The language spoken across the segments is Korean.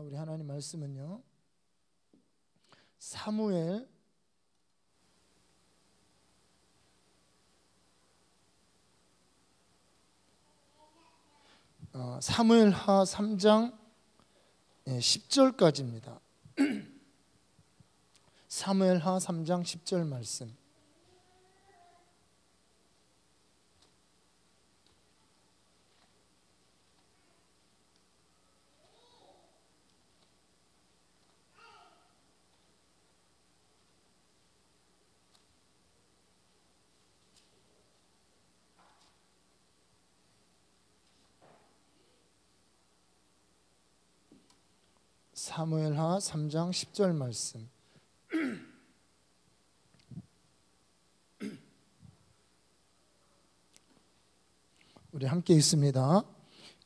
우리 하나님 말씀은요, 사무엘하 3장 10절까지입니다. 사무엘하 3장 10절 말씀. 사무엘하 3장 10절 말씀. 우리 함께 읽습니다.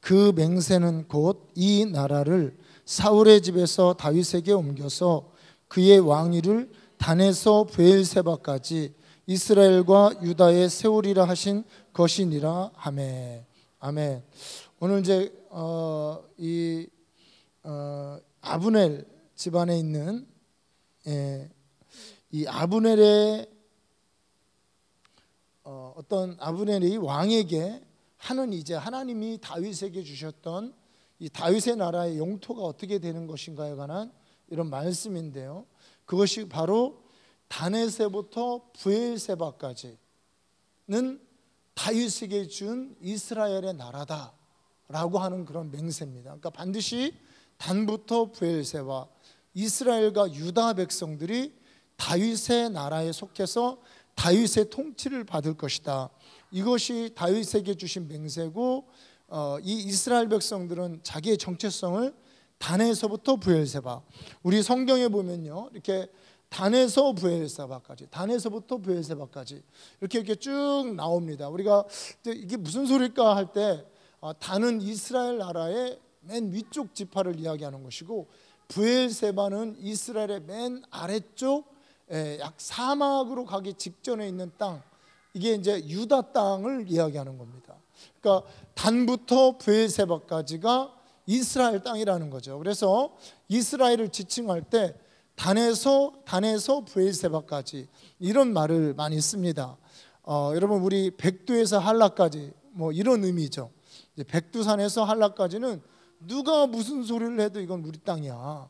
그 맹세는 곧 이 나라를 사울의 집에서 다윗에게 옮겨서 그의 왕위를 단에서 브엘세바까지 이스라엘과 유다에 세우리라 하신 것이니라 하매. 아멘. 오늘 이제 아브넬 집안에 있는 이 아브넬의 어떤 아브넬이 왕에게 하는 이제 하나님이 다윗에게 주셨던 이 다윗의 나라의 영토가 어떻게 되는 것인가에 관한 이런 말씀인데요. 그것이 바로 다네세부터 브엘세바까지는 다윗에게 준 이스라엘의 나라다라고 하는 그런 맹세입니다. 그러니까 반드시 단부터 브엘세바, 이스라엘과 유다 백성들이 다윗의 나라에 속해서 다윗의 통치를 받을 것이다. 이것이 다윗에게 주신 맹세고, 이 이스라엘 백성들은 자기의 정체성을 단에서부터 브엘세바, 우리 성경에 보면요, 이렇게 단에서 브엘세바까지, 단에서부터 브엘세바까지 이렇게 쭉 나옵니다. 우리가 이게 무슨 소리일까 할 때, 단은 이스라엘 나라의 맨 위쪽 지파를 이야기하는 것이고, 브엘세바는 이스라엘의 맨 아래쪽 약 사막으로 가기 직전에 있는 땅, 이게 이제 유다 땅을 이야기하는 겁니다. 그러니까 단부터 브엘세바까지가 이스라엘 땅이라는 거죠. 그래서 이스라엘을 지칭할 때 단에서 브엘세바까지 이런 말을 많이 씁니다. 여러분, 우리 백두에서 한라까지 뭐 이런 의미죠. 이제 백두산에서 한라까지는 누가 무슨 소리를 해도 이건 우리 땅이야.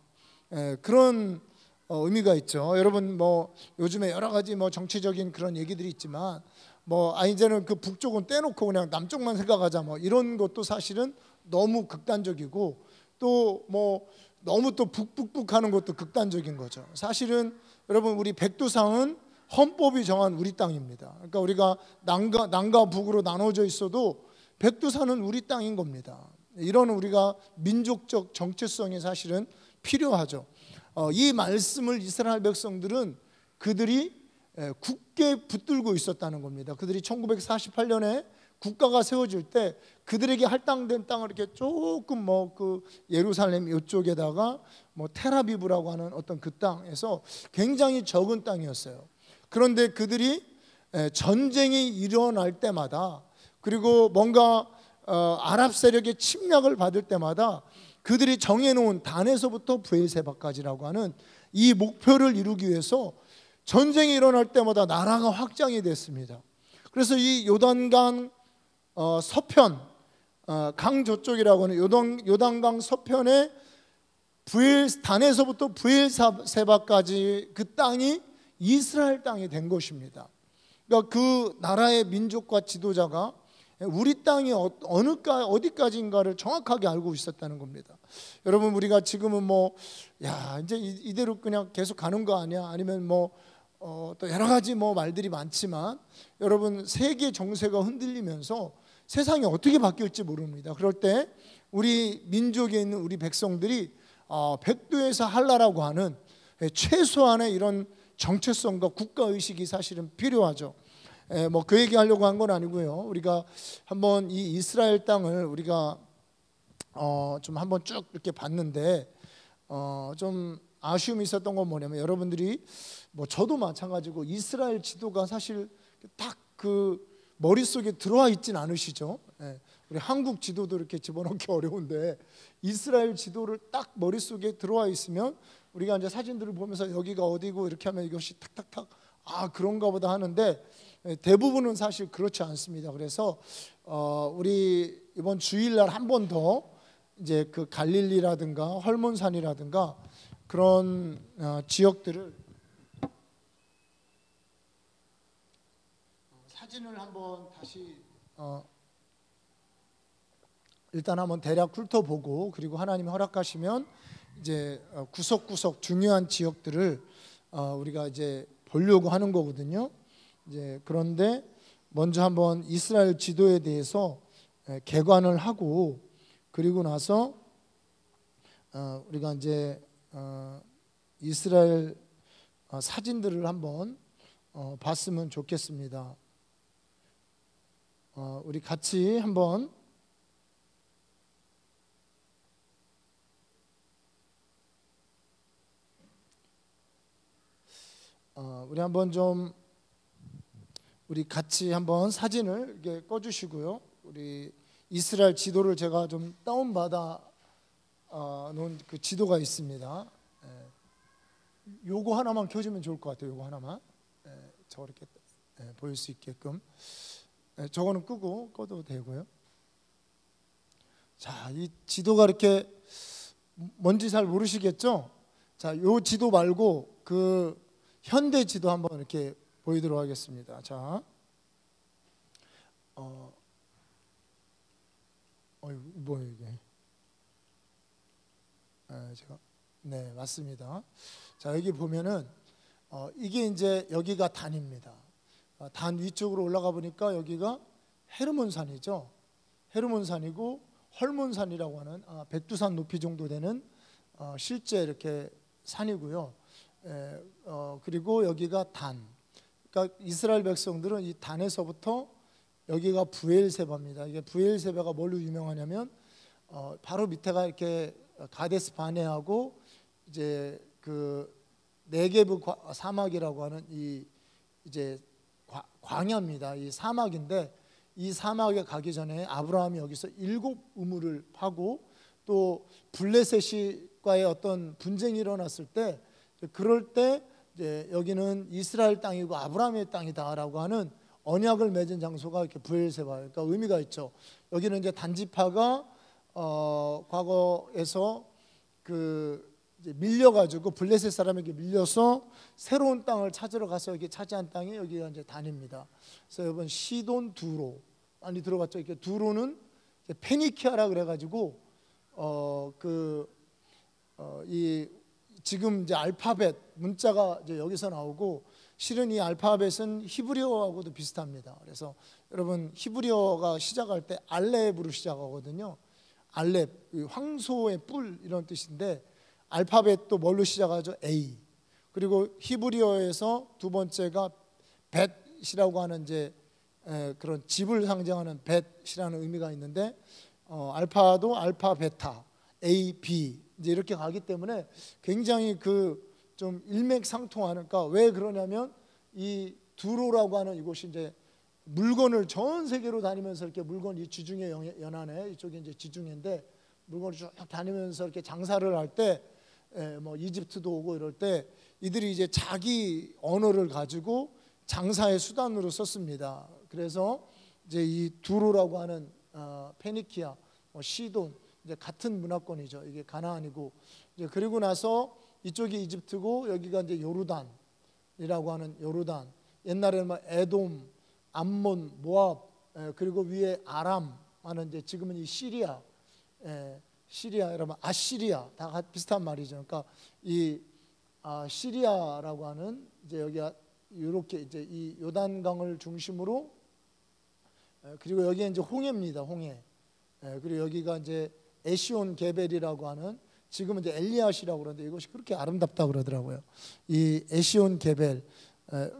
그런 의미가 있죠. 여러분, 뭐 요즘에 여러 가지 뭐 정치적인 그런 얘기들이 있지만, 뭐 이제는 그 북쪽은 떼놓고 그냥 남쪽만 생각하자, 뭐 이런 것도 사실은 너무 극단적이고, 또 뭐 너무 또 북북북하는 것도 극단적인 거죠. 사실은 여러분, 우리 백두산은 헌법이 정한 우리 땅입니다. 그러니까 우리가 남과 북으로 나눠져 있어도 백두산은 우리 땅인 겁니다. 이런 우리가 민족적 정체성이 사실은 필요하죠. 이 말씀을 이스라엘 백성들은 그들이 굳게 붙들고 있었다는 겁니다. 그들이 1948년에 국가가 세워질 때 그들에게 할당된 땅을 이렇게 조금 뭐 그 예루살렘 이쪽에다가 뭐 텔아비브라고 하는 어떤 그 땅에서 굉장히 적은 땅이었어요. 그런데 그들이 전쟁이 일어날 때마다, 그리고 뭔가 아랍 세력의 침략을 받을 때마다 그들이 정해놓은 단에서부터 브엘세바까지라고 하는 이 목표를 이루기 위해서 전쟁이 일어날 때마다 나라가 확장이 됐습니다. 그래서 이 요단강 서편, 강 저쪽이라고 하는 요단강 서편의 단에서부터 브엘세바까지 그 땅이 이스라엘 땅이 된 것입니다. 그러니까 그 나라의 민족과 지도자가 우리 땅이 어디까지인가를 정확하게 알고 있었다는 겁니다. 여러분, 우리가 지금은 뭐 이제 이대로 그냥 계속 가는 거 아니야? 아니면 뭐 또 여러 가지 뭐 말들이 많지만, 여러분, 세계 정세가 흔들리면서 세상이 어떻게 바뀔지 모릅니다. 그럴 때 우리 민족에 있는 우리 백성들이 백두에서 한라라고 하는 최소한의 이런 정체성과 국가의식이 사실은 필요하죠. 뭐 그 얘기하려고 한 건 아니고요. 우리가 한번 이 이스라엘 땅을 우리가 좀 한번 쭉 이렇게 봤는데, 좀 아쉬움이 있었던 건 뭐냐면, 여러분들이 뭐 저도 마찬가지고 이스라엘 지도가 사실 딱 그 머릿속에 들어와 있진 않으시죠. 우리 한국 지도도 이렇게 집어넣기 어려운데 이스라엘 지도를 딱 머릿속에 들어와 있으면 우리가 이제 사진들을 보면서 여기가 어디고 이렇게 하면 이것이 탁탁탁 그런가 보다 하는데 대부분은 사실 그렇지 않습니다. 그래서 우리 이번 주일날 한 번 더 이제 그 갈릴리라든가 헐몬산이라든가 그런 지역들을 사진을 한번 다시 일단 한번 대략 훑어보고, 그리고 하나님이 허락하시면 이제 구석구석 중요한 지역들을 우리가 이제 보려고 하는 거거든요. 이제 그런데 먼저 한번 이스라엘 지도에 대해서 개관을 하고, 그리고 나서 우리가 이제 이스라엘 사진들을 한번 봤으면 좋겠습니다. 우리 같이 한번 우리 한번 좀 우리 같이 한번 사진을 이렇게 꺼주시고요. 우리 이스라엘 지도를 제가 좀 다운받아 놓은 그 지도가 있습니다. 요거 하나만 켜주면 좋을 것 같아요. 요거 하나만 저렇게 보일 수 있게끔. 저거는 끄고 꺼도 되고요. 자, 이 지도가 이렇게 뭔지 잘 모르시겠죠? 자, 요 지도 말고 그 현대 지도 한번 이렇게 보이도록 하겠습니다. 자, 뭐예요 이게? 제가 네 맞습니다. 자, 여기 보면은 이게 이제 여기가 단입니다. 단 위쪽으로 올라가 보니까 여기가 헤르몬산이죠. 헤르몬산이고 헐몬산이라고 하는 백두산 높이 정도 되는 실제 이렇게 산이고요. 그리고 여기가 단. 그러니까 이스라엘 백성들은 이 단에서부터 여기가 브엘세바입니다. 이게 브엘세바가 뭘로 유명하냐면 바로 밑에가 이렇게 가데스 바네하고 이제 그 네게브 사막이라고 하는 이 이제 광야입니다. 이 사막인데 이 사막에 가기 전에 아브라함이 여기서 7 우물을 파고 또 블레셋과의 어떤 분쟁이 일어났을 때 그럴 때 이제 여기는 이스라엘 땅이고 아브라함의 땅이다라고 하는 언약을 맺은 장소가 이렇게 브엘세바. 그러니까 의미가 있죠. 여기는 이제 단지파가 과거에서 그 이제 밀려가지고 블레셋 사람에게 밀려서 새로운 땅을 찾으러 가서 여기 차지한 땅이 여기가 이제 단입니다. 그래서 여러분 시돈 두로 많이 들어봤죠? 이렇게 두로는 페니키아라 그래가지고 이 지금 이제 알파벳 문자가 이제 여기서 나오고 실은 이 알파벳은 히브리어하고도 비슷합니다. 그래서 여러분 히브리어가 시작할 때 알렙으로 시작하거든요. 알렙, 황소의 뿔 이런 뜻인데 알파벳도 뭘로 시작하죠? A. 그리고 히브리어에서 두 번째가 벳이라고 하는 이제 그런 집을 상징하는 벳이라는 의미가 있는데 알파도 알파 베타 A, B 이제 이렇게 가기 때문에 굉장히 그 좀 일맥상통하는. 그러니까 왜 그러냐면 이 두로라고 하는 이곳이 이제 물건을 전 세계로 다니면서 이렇게 물건 이 지중해 연안에 이쪽이 이제 지중해인데 물건을 쭉 다니면서 이렇게 장사를 할 때 뭐 이집트도 오고 이럴 때 이들이 이제 자기 언어를 가지고 장사의 수단으로 썼습니다. 그래서 이제 이 두로라고 하는 페니키아, 시돈 이제 같은 문화권이죠. 이게 가나안이고 이제 그리고 나서 이쪽이 이집트고 여기가 이제 요르단이라고 하는 요르단. 옛날에는 막 에돔, 암몬, 모압 그리고 위에 아람 하는 이제 지금은 이 시리아, 시리아 여러분 아시리아 다 비슷한 말이죠. 그러니까 이 시리아라고 하는 이제 여기가 이렇게 이제 이 요단강을 중심으로 그리고 여기에 이제 홍해입니다. 홍해. 그리고 여기가 이제 에시온 게벨이라고 하는 지금은 이제 엘리앗이라고 그러는데 이것이 그렇게 아름답다고 그러더라고요. 이 에시온 게벨.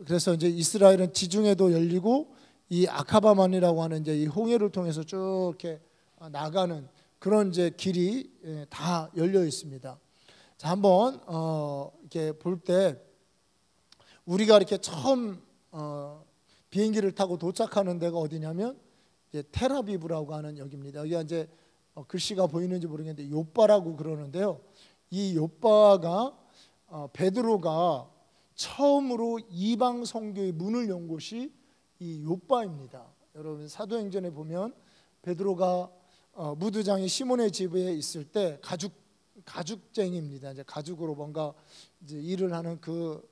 그래서 이제 이스라엘은 지중해도 열리고 이 아카바만이라고 하는 이제 이 홍해를 통해서 쭉 이렇게 나가는 그런 이제 길이 다 열려 있습니다. 자, 한번 이렇게 볼 때 우리가 이렇게 처음 비행기를 타고 도착하는 데가 어디냐면 이제 텔아비브라고 하는 여기입니다. 여기가 이제 글씨가 보이는지 모르겠는데 요빠라고 그러는데요. 이 요빠가 베드로가 처음으로 이방 선교의 문을 연 곳이 이 요빠입니다. 여러분 사도행전에 보면 베드로가 무두장이 시몬의 집에 있을 때 가죽쟁이입니다. 이제 가죽으로 뭔가 이제 일을 하는 그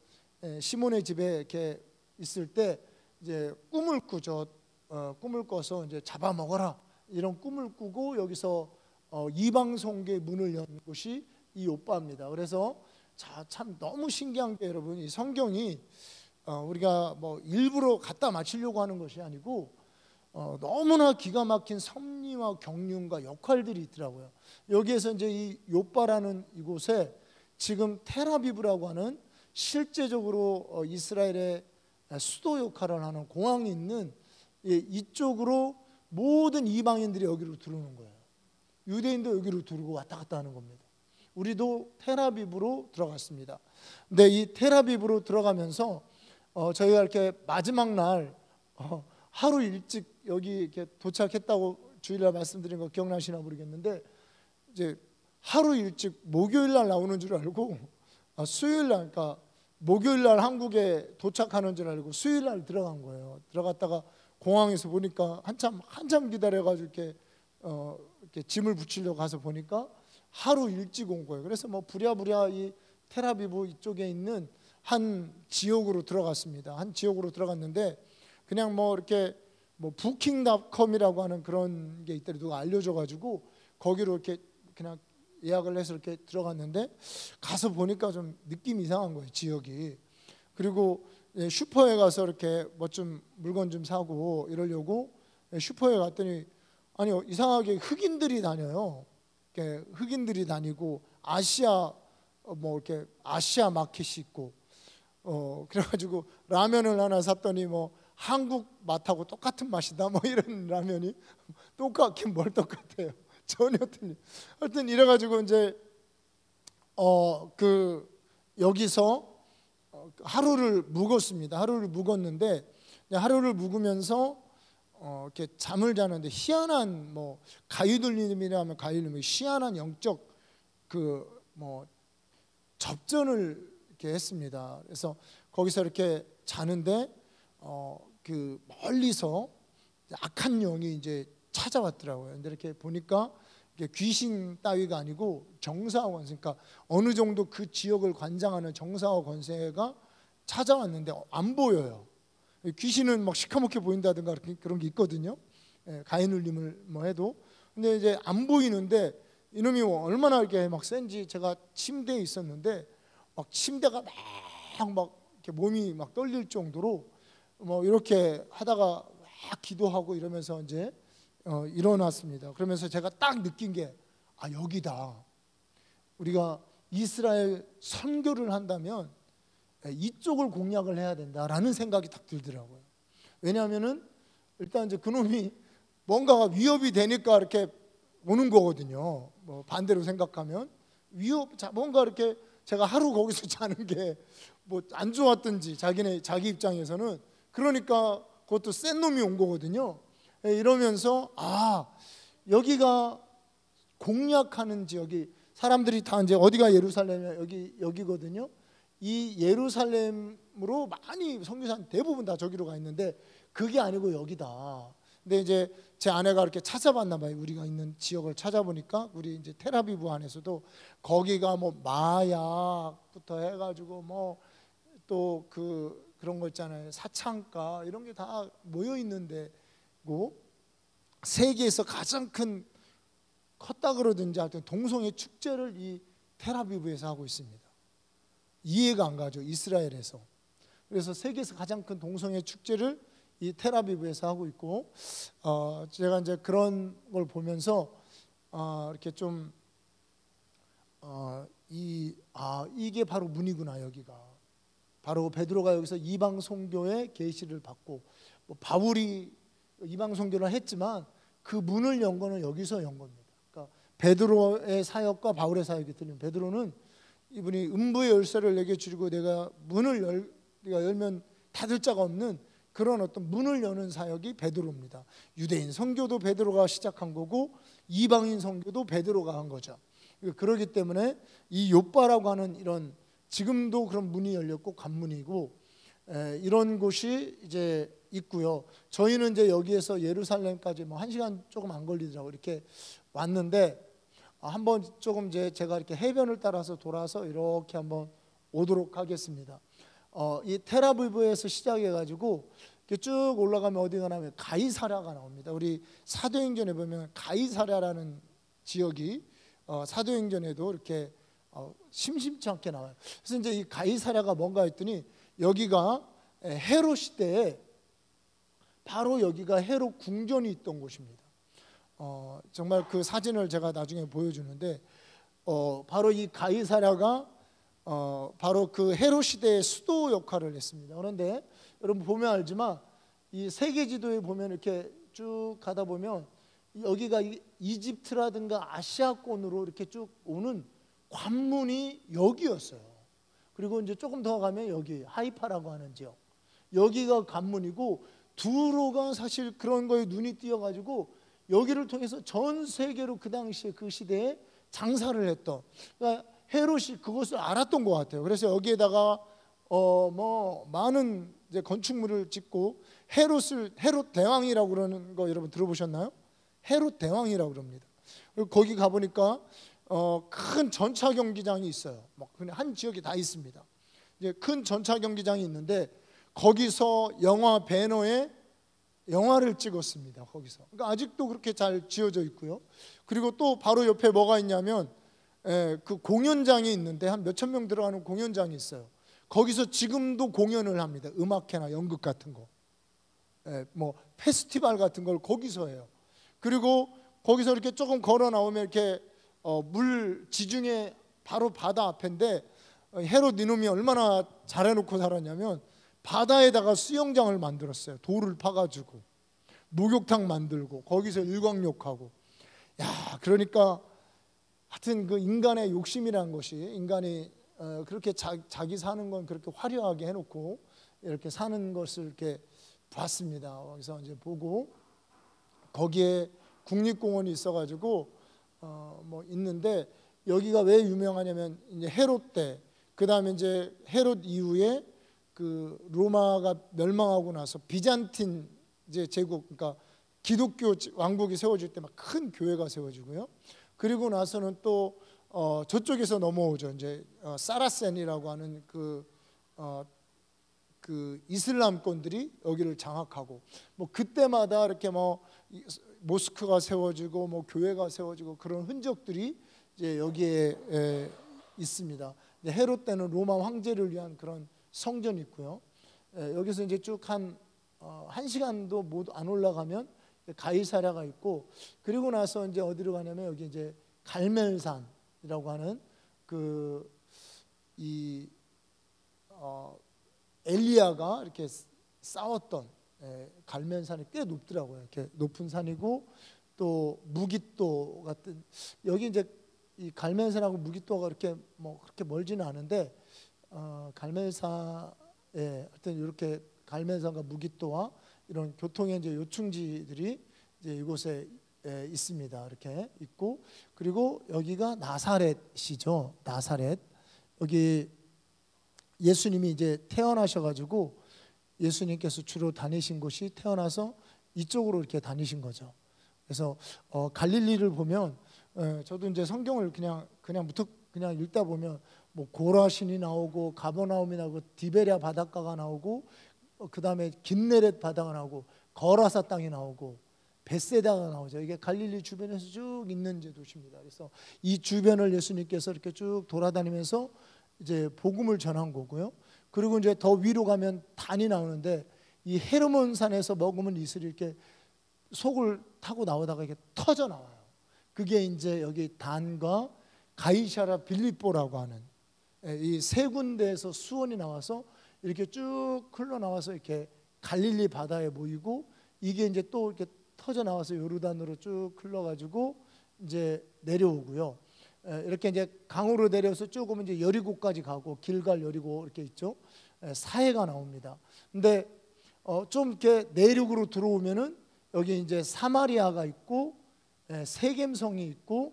시몬의 집에 이렇게 있을 때 이제 꿈을 꾸죠. 꿈을 꿔서 이제 잡아먹어라 이런 꿈을 꾸고 여기서 이방 선교의 문을 연 곳이 이 요빠입니다. 그래서 참 너무 신기한 게 여러분 이 성경이 우리가 뭐 일부러 갖다 맞추려고 하는 것이 아니고 너무나 기가 막힌 섭리와 경륜과 역할들이 있더라고요. 여기에서 이제 이 요빠라는 이곳에 지금 텔아비브라고 하는 실제적으로 이스라엘의 수도 역할을 하는 공항이 있는 이쪽으로 모든 이방인들이 여기로 들어오는 거예요. 유대인도 여기로 들어오고 왔다 갔다 하는 겁니다. 우리도 텔아비브로 들어갔습니다. 근데 이 텔아비브로 들어가면서 저희가 이렇게 마지막 날 하루 일찍 여기 이렇게 도착했다고 주일날 말씀드린 거 기억나시나 모르겠는데 이제 하루 일찍 목요일 날 나오는 줄 알고 수요일 날 그러니까 목요일 날 한국에 도착하는 줄 알고 수요일 날 들어간 거예요. 들어갔다가 공항에서 보니까 한참 기다려가지고 이렇게 짐을 붙이려고 가서 보니까 하루 일찍 온 거예요. 그래서 뭐 부랴부랴 이 텔아비브 이쪽에 있는 한 지역으로 들어갔습니다. 한 지역으로 들어갔는데 그냥 뭐 이렇게 뭐 부킹닷컴이라고 하는 그런 게 있더니 누가 알려줘가지고 거기로 이렇게 그냥 예약을 해서 이렇게 들어갔는데 가서 보니까 좀 느낌이 이상한 거예요, 지역이. 그리고 슈퍼에 가서 이렇게 뭐 좀 물건 좀 사고 이러려고 슈퍼에 갔더니 아니요, 이상하게 흑인들이 다녀요. 이렇게 흑인들이 다니고 아시아 뭐 이렇게 아시아 마켓이 있고 그래가지고 라면을 하나 샀더니 뭐 한국 맛하고 똑같은 맛이다 뭐 이런 라면이 똑같긴 뭘 똑같아요. 전혀 틀려. 하여튼 이래가지고 이제 여기서 하루를 묵었습니다. 하루를 묵었는데 하루를 묵으면서 이렇게 잠을 자는데 희한한 뭐 가이들림이라면 가이들림 희한한 영적 그 뭐 접전을 이렇게 했습니다. 그래서 거기서 이렇게 자는데 그 멀리서 악한 영이 이제 찾아왔더라고요. 근데 이렇게 보니까 이게 귀신 따위가 아니고 정사와 권세, 그러니까 어느 정도 그 지역을 관장하는 정사와 권세가 찾아왔는데 안 보여요. 귀신은 막 시커멓게 보인다든가 그런 게 있거든요. 가인 울림을 뭐 해도. 근데 이제 안 보이는데 이놈이 얼마나 이렇게 막 센지 제가 침대에 있었는데 막 침대가 막 이렇게 몸이 막 떨릴 정도로 뭐 이렇게 하다가 막 기도하고 이러면서 이제 일어났습니다. 그러면서 제가 딱 느낀 게 여기다. 우리가 이스라엘 선교를 한다면 이쪽을 공략을 해야 된다라는 생각이 딱 들더라고요. 왜냐하면은 일단 이제 그놈이 뭔가가 위협이 되니까 이렇게 오는 거거든요. 뭐 반대로 생각하면 뭔가 이렇게 제가 하루 거기서 자는 게 뭐 안 좋았든지 자기 입장에서는 그러니까 그것도 센 놈이 온 거거든요. 이러면서 여기가 공략하는 지역이 사람들이 다 이제 어디가 예루살렘이야 여기거든요. 이 예루살렘으로 많이 선교사는 대부분 다 저기로 가 있는데 그게 아니고 여기다. 근데 이제 제 아내가 이렇게 찾아봤나 봐요. 우리가 있는 지역을 찾아보니까 우리 이제 텔아비브 안에서도 거기가 뭐 마약부터 해가지고 뭐 또 그런 거 있잖아요. 사창가 이런 게 다 모여 있는 데고 세계에서 가장 컸다 그러든지 하여튼 동성애 축제를 이 텔아비브에서 하고 있습니다. 이해가 안 가죠. 이스라엘에서. 그래서 세계에서 가장 큰 동성애 축제를 이 텔아비브에서 하고 있고 제가 이제 그런 걸 보면서 이렇게 좀 이게 바로 문이구나. 여기가 바로 베드로가 여기서 이방 선교의 계시를 받고 뭐 바울이 이방 선교를 했지만 그 문을 연 거는 여기서 연 겁니다. 그러니까 베드로의 사역과 바울의 사역이 틀린. 베드로는 이분이 음부의 열쇠를 내게 주시고 내가 문을 네가 열면 닫을 자가 없는 그런 어떤 문을 여는 사역이 베드로입니다. 유대인 선교도 베드로가 시작한 거고 이방인 선교도 베드로가 한 거죠. 그렇기 때문에 이 욥바라고 하는 이런 지금도 그런 문이 열렸고 관문이고 이런 곳이 이제 있고요. 저희는 이제 여기에서 예루살렘까지 뭐 1시간 조금 안 걸리더라고요. 이렇게 왔는데 한번 조금 이제 제가 이렇게 해변을 따라서 돌아서 이렇게 한번 오도록 하겠습니다. 이 텔아비브에서 시작해가지고 이렇게 쭉 올라가면 어디가 나면 가이사랴가 나옵니다. 우리 사도행전에 보면 가이사랴라는 지역이 사도행전에도 이렇게 심심치 않게 나와요. 그래서 이제 이 가이사랴가 뭔가 했더니 여기가 헤롯 시대에 바로 여기가 헤롯 궁전이 있던 곳입니다. 정말 그 사진을 제가 나중에 보여주는데 바로 이 가이사랴가 바로 그 헤롯 시대의 수도 역할을 했습니다. 그런데 여러분 보면 알지만 이 세계 지도에 보면 이렇게 쭉 가다 보면 여기가 이집트라든가 아시아권으로 이렇게 쭉 오는 관문이 여기였어요. 그리고 이제 조금 더 가면 여기 하이파라고 하는 지역, 여기가 관문이고 두로가 사실 그런 거에 눈이 띄어가지고 여기를 통해서 전 세계로 그 당시에 그 시대에 장사를 했던, 그러니까 헤롯이 그것을 알았던 것 같아요. 그래서 여기에다가 뭐 많은 이제 건축물을 짓고 헤롯 대왕이라고 그러는 거 여러분 들어보셨나요? 헤롯 대왕이라고 그럽니다. 그리고 거기 가 보니까 큰 전차 경기장이 있어요. 막 그냥 한 지역에 다 있습니다. 이제 큰 전차 경기장이 있는데 거기서 영화 배너에 영화를 찍었습니다. 거기서. 그러니까 아직도 그렇게 잘 지어져 있고요. 그리고 또 바로 옆에 뭐가 있냐면 그 공연장이 있는데 한 몇천 명 들어가는 공연장이 있어요. 거기서 지금도 공연을 합니다. 음악회나 연극 같은 거, 뭐 페스티벌 같은 걸 거기서 해요. 그리고 거기서 이렇게 조금 걸어 나오면 이렇게 물 지중해 바로 바다 앞인데 헤롯 이놈이 얼마나 잘해놓고 살았냐면 바다에다가 수영장을 만들었어요. 돌을 파가지고 목욕탕 만들고 거기서 일광욕하고. 야, 그러니까 하여튼 그 인간의 욕심이라는 것이, 인간이 그렇게 자기 사는 건 그렇게 화려하게 해놓고 이렇게 사는 것을 이렇게 봤습니다. 거기서 이제 보고 거기에 국립공원이 있어가지고 뭐 있는데 여기가 왜 유명하냐면 이제 헤롯 때, 그 다음에 이제 헤롯 이후에 그 로마가 멸망하고 나서 비잔틴 이제 제국, 그러니까 기독교 왕국이 세워질 때 막 큰 교회가 세워지고요. 그리고 나서는 또 저쪽에서 넘어오죠. 이제 사라센이라고 하는 그 이슬람권들이 여기를 장악하고, 뭐 그때마다 이렇게 뭐 모스크가 세워지고 뭐 교회가 세워지고 그런 흔적들이 이제 여기에 있습니다. 헤롯 때는 로마 황제를 위한 그런 성전이 있고요. 여기서 이제 쭉 한 시간도 못 안 올라가면 가이사랴가 있고, 그리고 나서 이제 어디로 가냐면 여기 이제 갈멜산이라고 하는 엘리야가 이렇게 싸웠던 갈멜산이 꽤 높더라고요. 이렇게 높은 산이고 또 무깃도 같은, 여기 이제 이 갈멜산하고 무깃도가 이렇게 뭐 그렇게 멀지는 않은데 갈멜산에 하여튼 이렇게 갈멜산과 무깃도와 이런 교통의 이제 요충지들이 이제 이곳에 있습니다. 이렇게 있고, 그리고 여기가 나사렛이죠. 나사렛. 여기 예수님이 이제 태어나셔가지고 예수님께서 주로 다니신 곳이, 태어나서 이쪽으로 이렇게 다니신 거죠. 그래서 갈릴리를 보면 저도 이제 성경을 그냥 읽다 보면 뭐 고라신이 나오고 가버나움이 나오고 디베랴 바닷가가 나오고 그 다음에 긴네렛 바다가 나오고 거라사 땅이 나오고 벳세다가 나오죠. 이게 갈릴리 주변에서 쭉 있는 이제 도시입니다. 그래서 이 주변을 예수님께서 이렇게 쭉 돌아다니면서 이제 복음을 전한 거고요. 그리고 이제 더 위로 가면 단이 나오는데 이 헤르몬 산에서 머금은 이슬이 이렇게 속을 타고 나오다가 이게 터져 나와요. 그게 이제 여기 단과 가이사랴 빌립보라고 하는 이 세 군데에서 수원이 나와서 이렇게 쭉 흘러나와서 이렇게 갈릴리 바다에 모이고, 이게 이제 또 이렇게 터져 나와서 요르단으로 쭉 흘러가지고 이제 내려오고요. 이렇게 이제 강으로 내려서 쭉 오면 이제 여리고까지 가고 길갈 여리고 이렇게 있죠. 사해가 나옵니다. 근데 좀 이렇게 내륙으로 들어오면은 여기 이제 사마리아가 있고 세겜성이 있고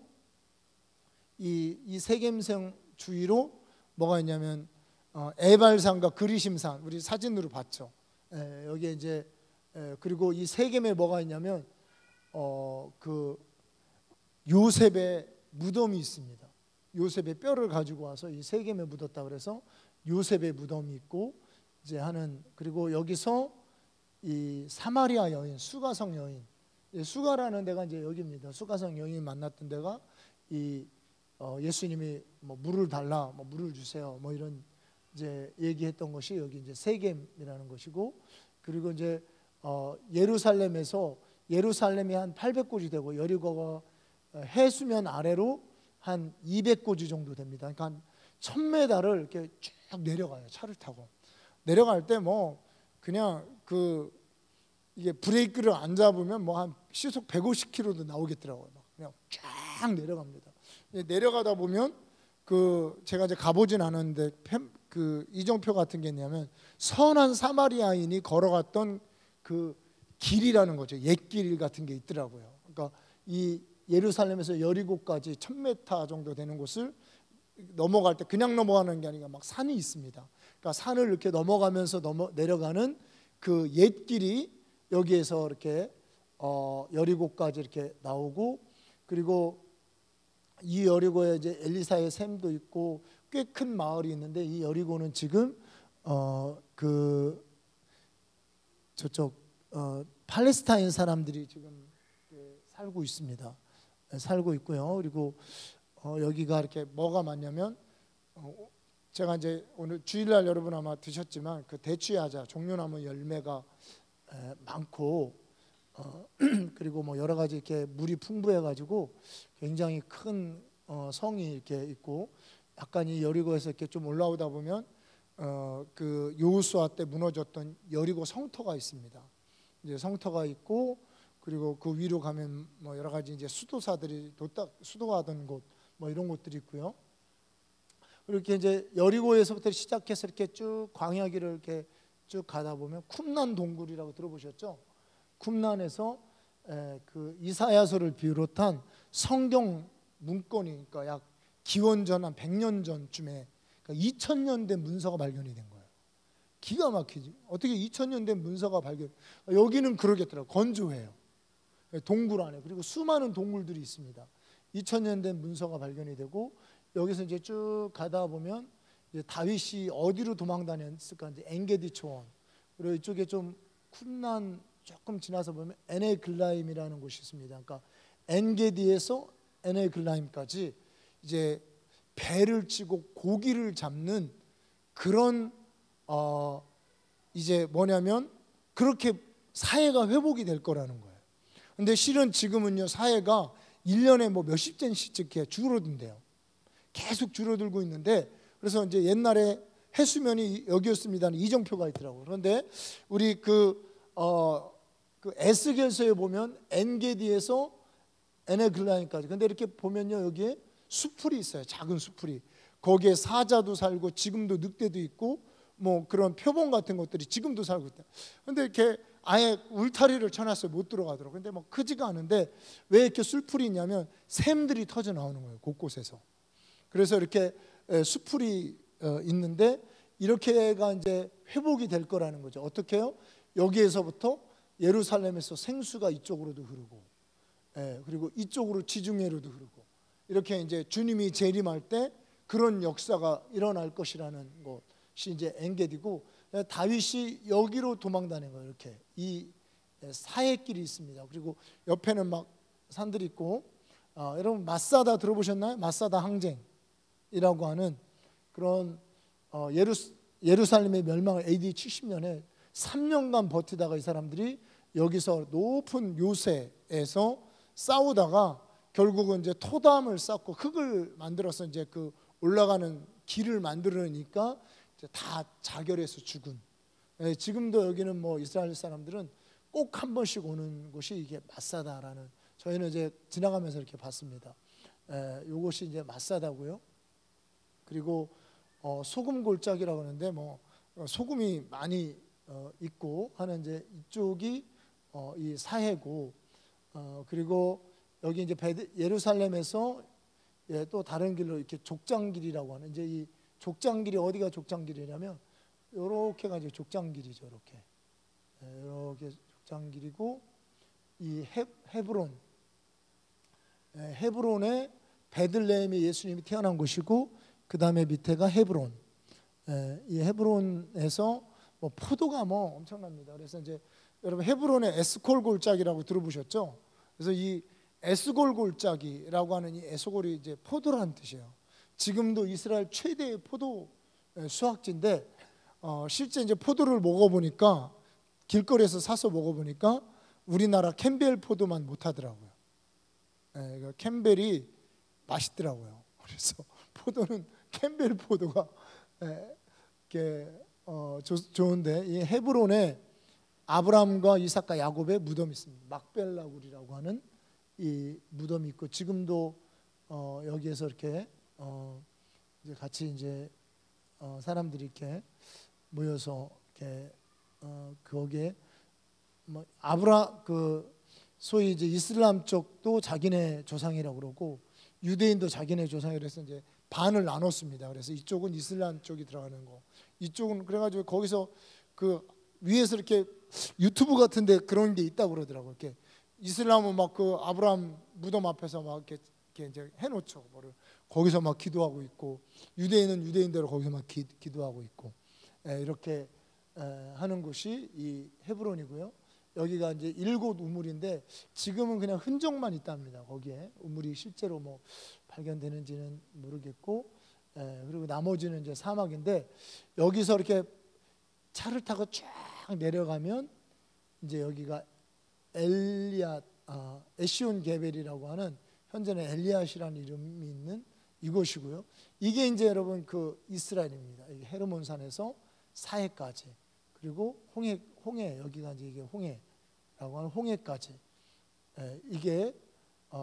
이 세겜성 주위로 뭐가 있냐면 에발산과 그리심산 우리 사진으로 봤죠. 여기 이제 그리고 이 세겜에 뭐가 있냐면 그 요셉의 무덤이 있습니다. 요셉의 뼈를 가지고 와서 이 세겜에 묻었다 그래서 요셉의 무덤이 있고 이제 하는 그리고 여기서 이 사마리아 여인 수가성 여인 수가라는 데가 이제 여기입니다. 수가성 여인 만났던 데가 이 예수님이 뭐 물을 달라 뭐 물을 주세요 뭐 이런 이제 얘기했던 것이 여기 이제 세겜이라는 것이고 그리고 이제 예루살렘에서 예루살렘이 한 800고지 되고 여리고가 해수면 아래로 한 200고지 정도 됩니다. 그러니까 한 1000m를 이렇게 쭉 내려가요. 차를 타고 내려갈 때 뭐 그냥 이게 브레이크를 안 잡으면 뭐 한 시속 150km도 나오겠더라고요. 그냥 쫙 내려갑니다. 내려가다 보면 제가 이제 가보진 않았는데 이정표 같은 게 있냐면 선한 사마리아인이 걸어갔던 그 길이라는 거죠. 옛길 같은 게 있더라고요. 그러니까 이 예루살렘에서 여리고까지 1000m 정도 되는 곳을 넘어갈 때 그냥 넘어가는 게 아니라 막 산이 있습니다. 그러니까 산을 이렇게 넘어가면서 내려가는 그 옛길이 여기에서 이렇게 여리고까지 이렇게 나오고 그리고 이 여리고에 이제 엘리사의 샘도 있고 꽤 큰 마을이 있는데 이 여리고는 지금 저쪽 팔레스타인 사람들이 지금 살고 있습니다. 살고 있고요. 그리고 여기가 이렇게 뭐가 많냐면 제가 이제 오늘 주일날 여러분 아마 드셨지만 그 대추야자 종려나무 열매가 많고 그리고 뭐 여러 가지 이렇게 물이 풍부해 가지고 굉장히 큰 성이 이렇게 있고 약간 이 여리고에서 이렇게 좀 올라오다 보면 그 여호수아 때 무너졌던 여리고 성터가 있습니다. 이제 성터가 있고 그리고 그 위로 가면 뭐 여러 가지 이제 수도사들이 수도하던 곳 뭐 이런 곳들이 있고요. 이렇게 이제 여리고에서부터 시작해서 이렇게 쭉 광야길을 이렇게 쭉 가다 보면 쿰난 동굴이라고 들어보셨죠? 쿰난에서 그 이사야서를 비롯한 성경 문건이 그러니까 약 기원전 한 100년 전쯤에 그러니까 2000년 된 문서가 발견이 된 거예요. 기가 막히지. 어떻게 2000년 된 문서가 발견? 여기는 그러겠더라고요. 건조해요. 동굴 안에. 그리고 수많은 동굴들이 있습니다. 2000년 된 문서가 발견이 되고 여기서 이제 쭉 가다 보면 이제 다윗이 어디로 도망 다녔을까? 이제 엔게디 초원. 그리고 이쪽에 좀 쿰난 조금 지나서 보면 에네글라임이라는 곳이 있습니다. 그러니까 엔게디에서 에네글라임까지 이제 배를 치고 고기를 잡는 그런 이제 뭐냐면 그렇게 사회가 회복이 될 거라는 거예요. 근데 실은 지금은요 사회가 1년에 뭐 몇십 젠씩 이렇게 줄어든대요. 계속 줄어들고 있는데 그래서 이제 옛날에 해수면이 여기였습니다. 이정표가 있더라고요. 그런데 우리 그 에스겔서에 보면 엔게디에서 에네글라임까지. 근데 이렇게 보면요 여기에 수풀이 있어요. 작은 수풀이. 거기에 사자도 살고 지금도 늑대도 있고 뭐 그런 표범 같은 것들이 지금도 살고 있다. 근데 이렇게 아예 울타리를 쳐놨어요. 못 들어가도록. 근데 뭐 크지가 않은데 왜 이렇게 술풀이 있냐면 샘들이 터져 나오는 거예요. 곳곳에서. 그래서 이렇게 수풀이 있는데 이렇게가 이제 회복이 될 거라는 거죠. 어떻게요? 여기에서부터 예루살렘에서 생수가 이쪽으로도 흐르고, 그리고 이쪽으로 지중해로도 흐르고, 이렇게 이제 주님이 재림할 때 그런 역사가 일어날 것이라는 것이 이제 엔게디고, 다윗이 여기로 도망다닌 거예요. 이렇게 이 사해길이 있습니다. 그리고 옆에는 막 산들이 있고, 여러분 마사다 들어보셨나요? 마사다 항쟁이라고 하는 그런 예루살렘의 멸망을 AD 70년에 3년간 버티다가 이 사람들이 여기서 높은 요새에서 싸우다가 결국은 이제 토담을 쌓고 흙을 만들어서 이제 그 올라가는 길을 만들으니까 이제 다 자결해서 죽은. 지금도 여기는 뭐 이스라엘 사람들은 꼭 한 번씩 오는 곳이 이게 마사다라는, 저희는 이제 지나가면서 이렇게 봤습니다. 이곳이 이제 마사다고요. 그리고 소금 골짜기라고 하는데 뭐 소금이 많이 있고 하는 이제 이쪽이 이 사해고, 그리고 여기 이제 예루살렘에서 또 다른 길로 이렇게 족장길이라고 하는, 이제 이 족장길이 어디가 족장길이냐면 이렇게 가지고 족장길이죠. 이렇게 족장길이고, 이 헤브론, 헤브론에 베들레헴에 예수님이 태어난 곳이고, 그 다음에 밑에가 헤브론. 이 헤브론에서 뭐 포도가 뭐 엄청납니다. 그래서 이제 여러분 헤브론의 에스콜 골짜기라고 들어보셨죠? 그래서 이 에스골 골짜기라고 하는 이 에스골이 이제 포도라는 뜻이에요. 지금도 이스라엘 최대의 포도 수확지인데, 실제 이제 포도를 먹어보니까, 길거리에서 사서 먹어보니까 우리나라 캠벨 포도만 못하더라고요. 그러니까 캠벨이 맛있더라고요. 그래서 포도는 캠벨 포도가 이렇게 좋은데, 이 헤브론에 아브라함과 이삭과 야곱의 무덤이 있습니다. 막벨라굴이라고 하는 이 무덤이 있고, 지금도 여기에서 이렇게 이제 같이 이제 사람들이 이렇게 모여서 이렇게 거기에 뭐 소위 이제 이슬람 쪽도 자기네 조상이라고 그러고, 유대인도 자기네 조상이라고 해서 이제 반을 나눴습니다. 그래서 이쪽은 이슬람 쪽이 들어가는 거, 이쪽은 그래가지고 거기서 그 위에서 이렇게 유튜브 같은데 그런 게 있다고 그러더라고요. 이렇게 이슬람은 막 그 아브라함 무덤 앞에서 막 이렇게 이제 해놓죠. 거기서 막 기도하고 있고, 유대인은 유대인대로 거기서 막 기도하고 있고, 이렇게 하는 곳이 이 헤브론이고요. 여기가 이제 7 우물인데 지금은 그냥 흔적만 있답니다. 거기에 우물이 실제로 뭐 발견되는지는 모르겠고, 그리고 나머지는 이제 사막인데, 여기서 이렇게 차를 타고 쫙 내려가면 이제 여기가 에시온 게벨이라고 하는, 현재는 엘리앗이라는 이름이 있는 이곳이고요. 이게 이제 여러분 그 이스라엘입니다. 헤르몬산에서 사해까지, 그리고 홍해 여기가 이제 이게 홍해라고 하는 홍해까지, 이게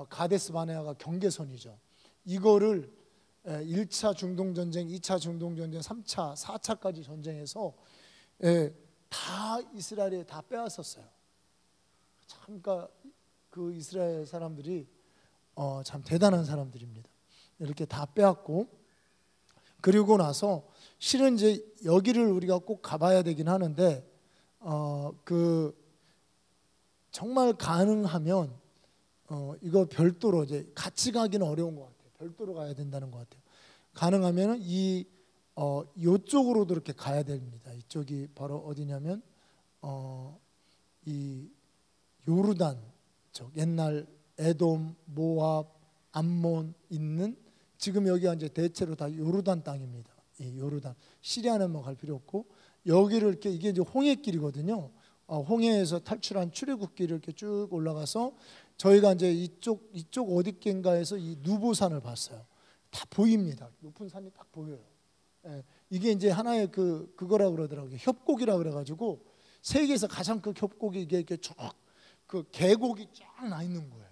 가데스 바네아가 경계선이죠. 이거를 1차 중동전쟁, 2차 중동전쟁, 3차, 4차까지 전쟁에서 다 이스라엘에 다 빼앗았어요. 참, 그러니까 그 이스라엘 사람들이 참 대단한 사람들입니다. 이렇게 다 빼앗고, 그리고 나서 실은 이제 여기를 우리가 꼭 가봐야 되긴 하는데, 그 정말 가능하면 이거 별도로 이제 같이 가기는 어려운 것 같아요. 별도로 가야 된다는 것 같아요. 가능하면 이쪽으로도 이렇게 가야 됩니다. 이쪽이 바로 어디냐면 이 요르단 쪽, 옛날 에돔, 모압, 암몬 있는, 지금 여기가 이제 대체로 다 요르단 땅입니다. 이 요르단, 시리아는 뭐 갈 필요 없고, 여기를 이렇게, 이게 이제 홍해길이거든요. 홍해에서 탈출한 출애굽길을 이렇게 쭉 올라가서 저희가 이제 이쪽 어디쯤가에서 이 누보산을 봤어요. 다 보입니다. 높은 산이 딱 보여요. 이게 이제 하나의 그거라고 그러더라고요. 협곡이라 그래가지고 세계에서 가장 큰 협곡이 이게 이렇게 쭉 그 계곡이 쫙 나 있는 거예요.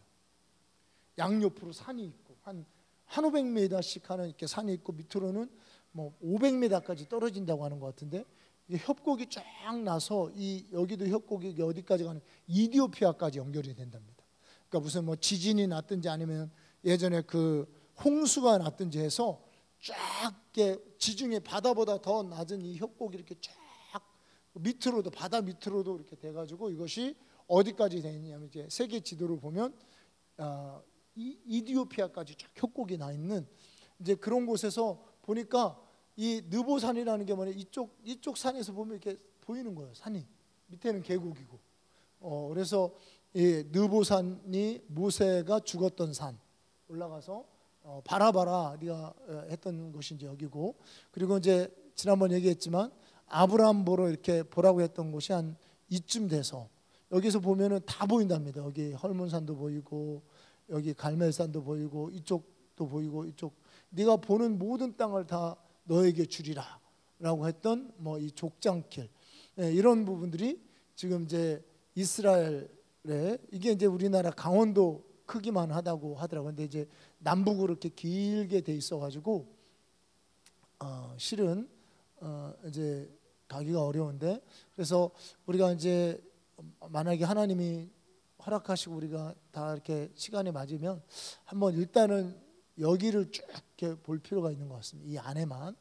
양옆으로 산이 있고 한 500m씩 하는 이렇게 산이 있고, 밑으로는 뭐 500m까지 떨어진다고 하는 것 같은데, 이게 협곡이 쫙 나서 여기도 협곡이 어디까지 가는, 이디오피아까지 연결이 된답니다. 그러니까 무슨 뭐 지진이 났든지 아니면 예전에 그 홍수가 났든지 해서 쫙 지중해 바다보다 더 낮은 이 협곡이 이렇게 쫙 밑으로도, 바다 밑으로도 이렇게 돼가지고, 이것이 어디까지 되느냐면 이제 세계 지도를 보면 이디오피아까지 쫙 협곡이 나 있는 이제 그런 곳에서 보니까, 이 느보산이라는 게 뭐냐, 이쪽 산에서 보면 이렇게 보이는 거예요. 산이 밑에는 계곡이고, 그래서 이 느보산이 모세가 죽었던 산 올라가서 바라바라 네가 했던 곳이 이제 여기고, 그리고 이제 지난번 얘기했지만 아브라함 보러 이렇게 보라고 했던 곳이 한 이쯤 돼서, 여기서 보면은 다 보인답니다. 여기 헐몬산도 보이고, 여기 갈멜산도 보이고, 이쪽도 보이고, 이쪽, 네가 보는 모든 땅을 다 너에게 주리라라고 했던 뭐 이 족장길, 이런 부분들이 지금 이제 이스라엘에, 이게 이제 우리나라 강원도 크기만 하다고 하더라고요. 근데 이제 남북으로 이렇게 길게 돼 있어가지고 실은 이제 가기가 어려운데, 그래서 우리가 이제 만약에 하나님이 허락하시고 우리가 다 이렇게 시간이 맞으면 한번 일단은 여기를 쭉 이렇게 볼 필요가 있는 것 같습니다. 이 안에만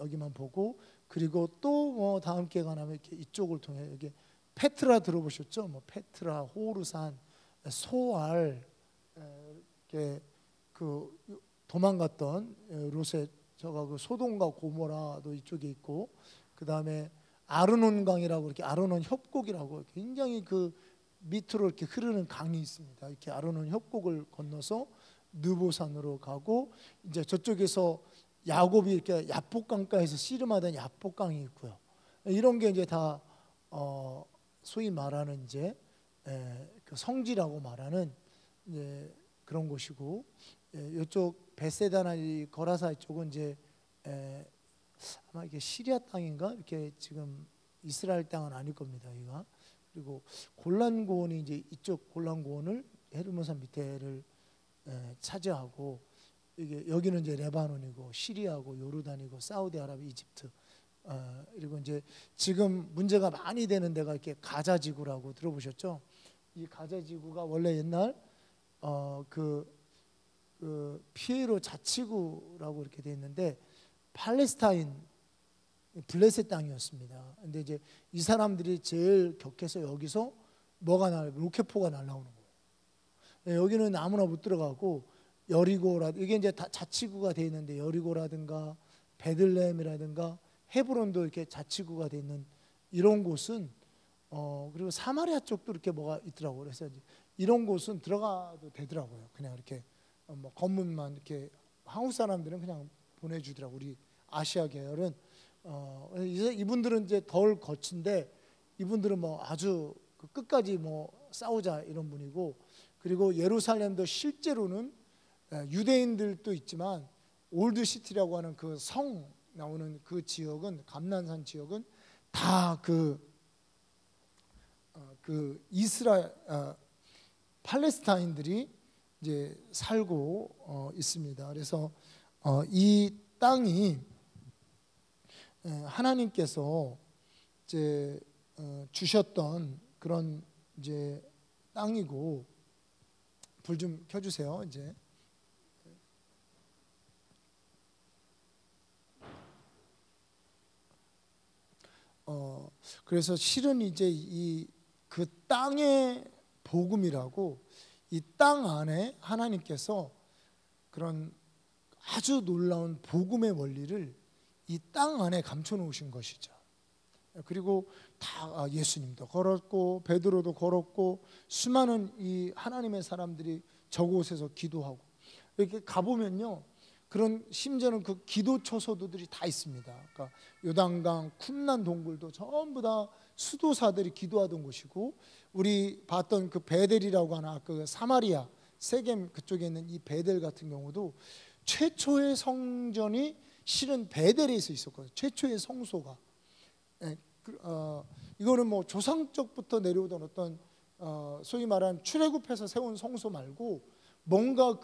여기만 보고, 그리고 또 뭐 다음 기회가 나면 이렇게 이쪽을 통해 여기 페트라 들어보셨죠? 뭐 페트라, 호르산, 소알, 이렇게 그 도망갔던 롯의 저가 그 소돔과 고모라도 이쪽에 있고, 그 다음에 아르논강이라고 이렇게 아르논 협곡이라고 굉장히 그 밑으로 이렇게 흐르는 강이 있습니다. 이렇게 아르논 협곡을 건너서 느보산으로 가고, 이제 저쪽에서 야곱이 이렇게 야복강가에서 씨름하던 야복강이 있고요. 이런 게 이제 다 소위 말하는 이제 그 성지라고 말하는 이제 그런 곳이고, 이쪽 베세다나 이 거라사 이쪽은 이제 아마 이게 시리아 땅인가 이렇게 지금 이스라엘 땅은 아닐 겁니다. 여기가. 그리고 골란 고원이 이제 이쪽 골란 고원을 헤르몬산 밑에를 차지하고, 이게 여기는 이제 레바논이고 시리아고 요르단이고 사우디아라비아, 이집트. 그리고 이제 지금 문제가 많이 되는 데가 이렇게 가자 지구라고 들어보셨죠? 이 가자 지구가 원래 옛날 그 피에로 자치구라고 이렇게 돼 있는데 팔레스타인 블레셋 땅이었습니다. 근데 이제 이 사람들이 제일 격해서 여기서 뭐가 로켓포가 날라오는 거예요. 여기는 아무나 못 들어가고, 여리고라 이게 이제 다 자치구가 돼 있는데, 여리고라든가 베들레헴이라든가 헤브론도 이렇게 자치구가 돼 있는 이런 곳은 그리고 사마리아 쪽도 이렇게 뭐가 있더라고요. 그래서 이제 이런 곳은 들어가도 되더라고요. 그냥 이렇게 뭐 검문만 이렇게 한국 사람들은 그냥 보내주더라고. 우리 아시아 계열은 이분들은 이제 덜 거친데, 이분들은 뭐 아주 끝까지 뭐 싸우자 이런 분이고, 그리고 예루살렘도 실제로는 유대인들도 있지만 올드 시티라고 하는 그 성 나오는 그 지역은, 감난산 지역은 다 그 이스라엘 팔레스타인들이 이제 살고 있습니다. 그래서 이 땅이 하나님께서 이제 주셨던 그런 이제 땅이고, 불 좀 켜주세요. 이제 그래서 실은 이제 그 땅의 복음이라고, 이 땅 안에 하나님께서 그런 아주 놀라운 복음의 원리를 이 땅 안에 감춰 놓으신 것이죠. 그리고 다 예수님도 걸었고 베드로도 걸었고 수많은 이 하나님의 사람들이 저곳에서 기도하고, 이렇게 가보면요, 그런 심지어는 그 기도 처소들이 다 있습니다. 그러니까 요단강, 쿰란 동굴도 전부 다 수도사들이 기도하던 곳이고, 우리 봤던 그 베델이라고 하나 그 사마리아 세겜 그쪽에 있는 이 베델 같은 경우도 최초의 성전이 실은 베델에서 있었거든요. 최초의 성소가. 이거는 뭐 조상적부터 내려오던 어떤 소위 말하는 출애굽해서 세운 성소 말고, 뭔가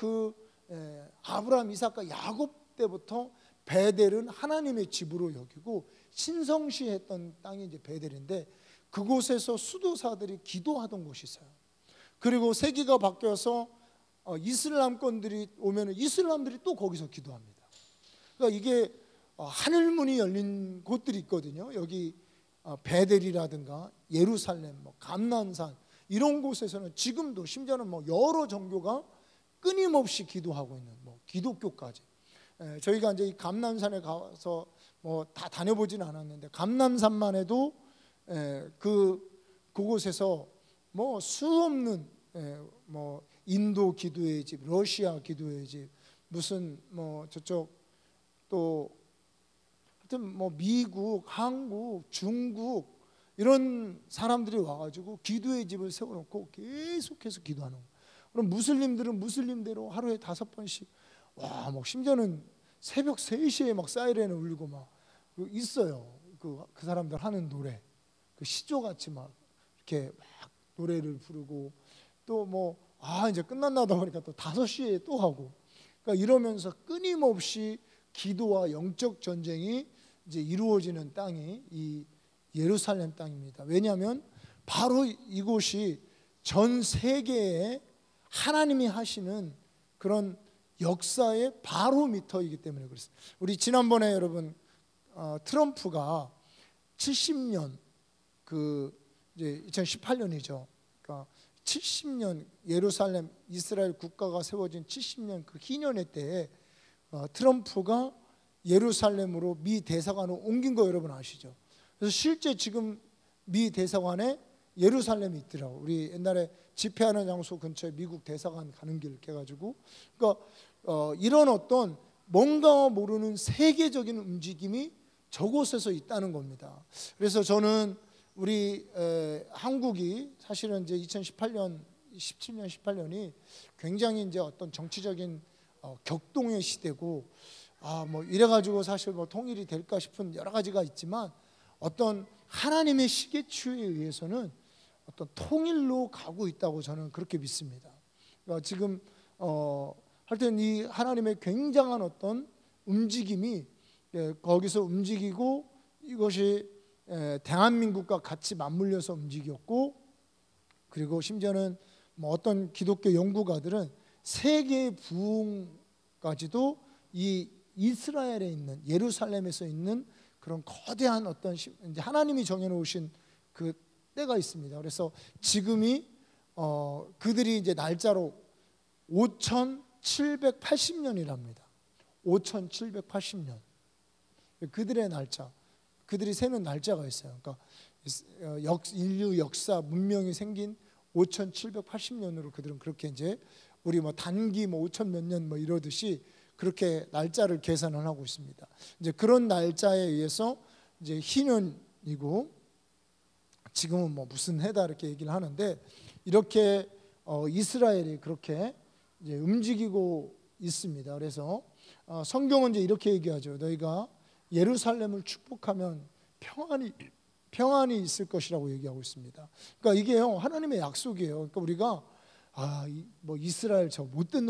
아브라함, 이삭과 야곱 때부터 베델은 하나님의 집으로 여기고 신성시했던 땅이 이제 베델인데, 그곳에서 수도사들이 기도하던 곳이 있어요. 그리고 세기가 바뀌어서 이슬람권들이 오면 이슬람들이 또 거기서 기도합니다. 그러니까 이게 하늘문이 열린 곳들이 있거든요. 여기 베델이라든가 예루살렘, 뭐 감난산 이런 곳에서는 지금도 심지어는 뭐 여러 종교가 끊임없이 기도하고 있는, 뭐 기독교까지. 저희가 이제 이 감난산에 가서 뭐 다 다녀보지는 않았는데, 감난산만 해도 그곳에서 뭐 수없는 뭐 인도 기도의 집, 러시아 기도의 집, 무슨 뭐 저쪽 또 하여튼 뭐 미국, 한국, 중국 이런 사람들이 와가지고 기도의 집을 세워놓고 계속해서 기도하는 거예요. 그럼 무슬림들은 무슬림대로 하루에 5번씩, 와, 뭐 심지어는 새벽 3시에 막 사이렌을 울리고 막 있어요. 그 사람들 하는 노래, 그 시조같이 막 이렇게 막 노래를 부르고, 또 뭐 이제 끝났나다 보니까 또 5시에 또 하고, 그러니까 이러면서 끊임없이 기도와 영적 전쟁이 이제 이루어지는 땅이 이 예루살렘 땅입니다. 왜냐하면 바로 이곳이 전 세계에 하나님이 하시는 그런 역사의 바로 미터이기 때문에 그렇습니다. 우리 지난번에 여러분 트럼프가 70년 이제 2018년이죠. 그러니까 70년 예루살렘 이스라엘 국가가 세워진 70년 그 희년회 때에 트럼프가 예루살렘으로 미 대사관을 옮긴 거 여러분 아시죠? 그래서 실제 지금 미 대사관에 예루살렘이 있더라고. 우리 옛날에 집회하는 장소 근처에 미국 대사관 가는 길 이렇게 해가지고, 그러니까 이런 어떤 뭔가 모르는 세계적인 움직임이 저곳에서 있다는 겁니다. 그래서 저는 우리 한국이 사실은 이제 2018년, 17년, 18년이 굉장히 이제 어떤 정치적인 격동의 시대고, 뭐 이래가지고 사실 뭐 통일이 될까 싶은 여러 가지가 있지만 어떤 하나님의 시계추에 의해서는 어떤 통일로 가고 있다고 저는 그렇게 믿습니다. 그러니까 지금 하여튼 이 하나님의 굉장한 어떤 움직임이 거기서 움직이고 이것이 대한민국과 같이 맞물려서 움직였고, 그리고 심지어는 뭐 어떤 기독교 연구가들은 세계의 부흥까지도 이 이스라엘에 있는 예루살렘에서 있는 그런 거대한 어떤 이제 하나님이 정해놓으신 그 때가 있습니다. 그래서 지금이 그들이 이제 날짜로 5780년이랍니다. 5780년. 그들의 날짜, 그들이 세는 날짜가 있어요. 그러니까 인류 역사 문명이 생긴 5780년으로 그들은 그렇게 이제 우리 뭐 단기 뭐 5000 몇 년 뭐 이러듯이 그렇게 날짜를 계산을 하고 있습니다. 이제 그런 날짜에 의해서 이제 희년이고 지금은 뭐 무슨 해다 이렇게 얘기를 하는데, 이렇게 이스라엘이 그렇게 이제 움직이고 있습니다. 그래서 성경은 이제 이렇게 얘기하죠. 너희가 예루살렘을 축복하면 평안이 있을 것이라고 얘기하고 있습니다. 그러니까 이게요 하나님의 약속이에요. 그러니까 우리가 뭐 이스라엘 저 못된